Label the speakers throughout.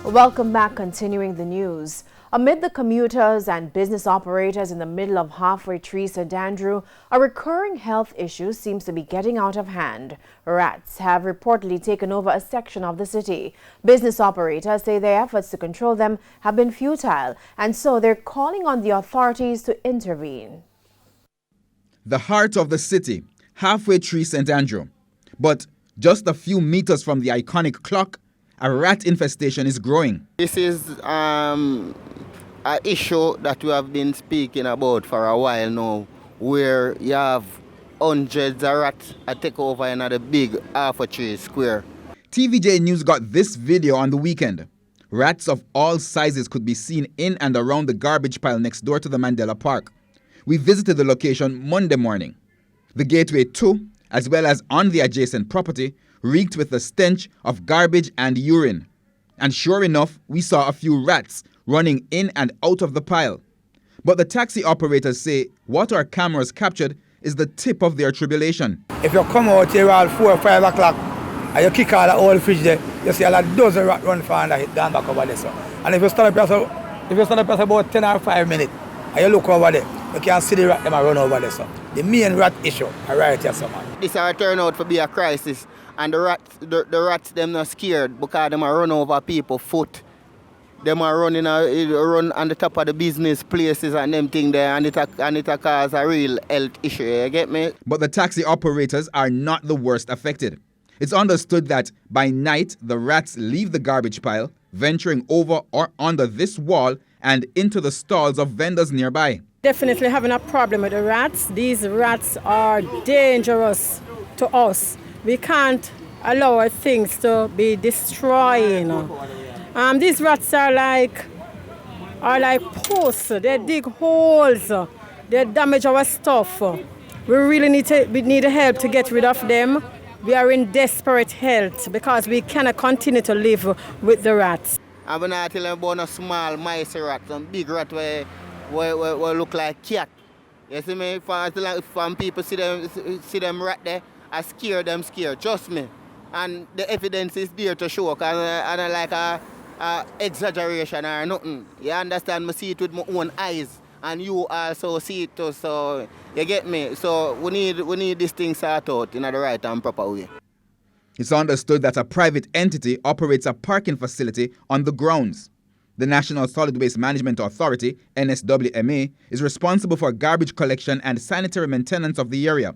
Speaker 1: Welcome back. Continuing the news. Amid the commuters and business operators in the middle of halfway tree St. Andrew, a recurring health issue seems to be getting out of hand. Rats have reportedly taken over a section of the city. Business operators say their efforts to control them have been futile, and so they're calling on the authorities to intervene.
Speaker 2: The heart of the city, halfway tree St. Andrew. But just a few meters from the iconic clock, a rat infestation is growing.
Speaker 3: This is an issue that we have been speaking about for a while now, where you have hundreds of rats that take over another big half-a-tree square.
Speaker 2: TVJ News got this video on the weekend. Rats of all sizes could be seen in and around the garbage pile next door to the Mandela Park. We visited the location Monday morning. The gateway too, as well as on the adjacent property, reeked with the stench of garbage and urine. And sure enough, we saw a few rats running in and out of the pile. But the taxi operators say what our cameras captured is the tip of their tribulation.
Speaker 4: If you come out here around 4 or 5 o'clock and you kick out the old fridge there, you see a lot of dozen rats run for and hit down back over there. So. And if you stand up here about 10 or 5 minutes and you look over there, you can see the rat them run over there. So. The main rat issue are right here, so man.
Speaker 3: This will turn out to be a crisis. And the rats, them not scared because them are run over people foot. Them are run on the top of the business places and them thing there, and it cause a real health issue. You get me?
Speaker 2: But the taxi operators are not the worst affected. It's understood that by night the rats leave the garbage pile, venturing over or under this wall and into the stalls of vendors nearby.
Speaker 5: Definitely having a problem with the rats. These rats are dangerous to us. We can't allow our things to be destroying. These rats are like posts. They dig holes. They damage our stuff. We really need help to get rid of them. We are in desperate health because we cannot continue to live with the rats.
Speaker 3: I'm not telling about a small mice rat, some big rat where look like cat. You see me? From people see them rat there, I scare them, trust me. And the evidence is there to show, cause I don't like a exaggeration or nothing. You understand? I see it with my own eyes, and you also see it too. So you get me? So we need this thing sorted out in the right and proper way.
Speaker 2: It's understood that a private entity operates a parking facility on the grounds. The National Solid Waste Management Authority, NSWMA, is responsible for garbage collection and sanitary maintenance of the area.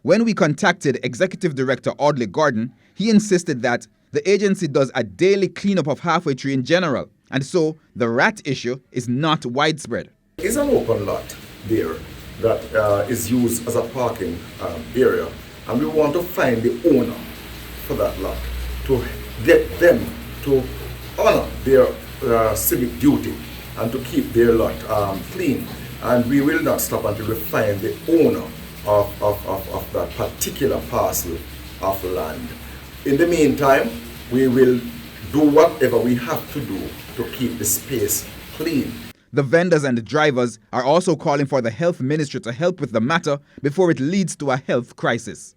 Speaker 2: When we contacted Executive Director Audley Gordon, he insisted that the agency does a daily cleanup of halfway tree in general, and so the rat issue is not widespread.
Speaker 6: It's an open lot there that is used as a parking area, and we want to find the owner for that lot to get them to honor their civic duty and to keep their lot clean. And we will not stop until we find the owner of that particular parcel of land. In the meantime, we will do whatever we have to do to keep the space clean.
Speaker 2: The vendors and the drivers are also calling for the health ministry to help with the matter before it leads to a health crisis.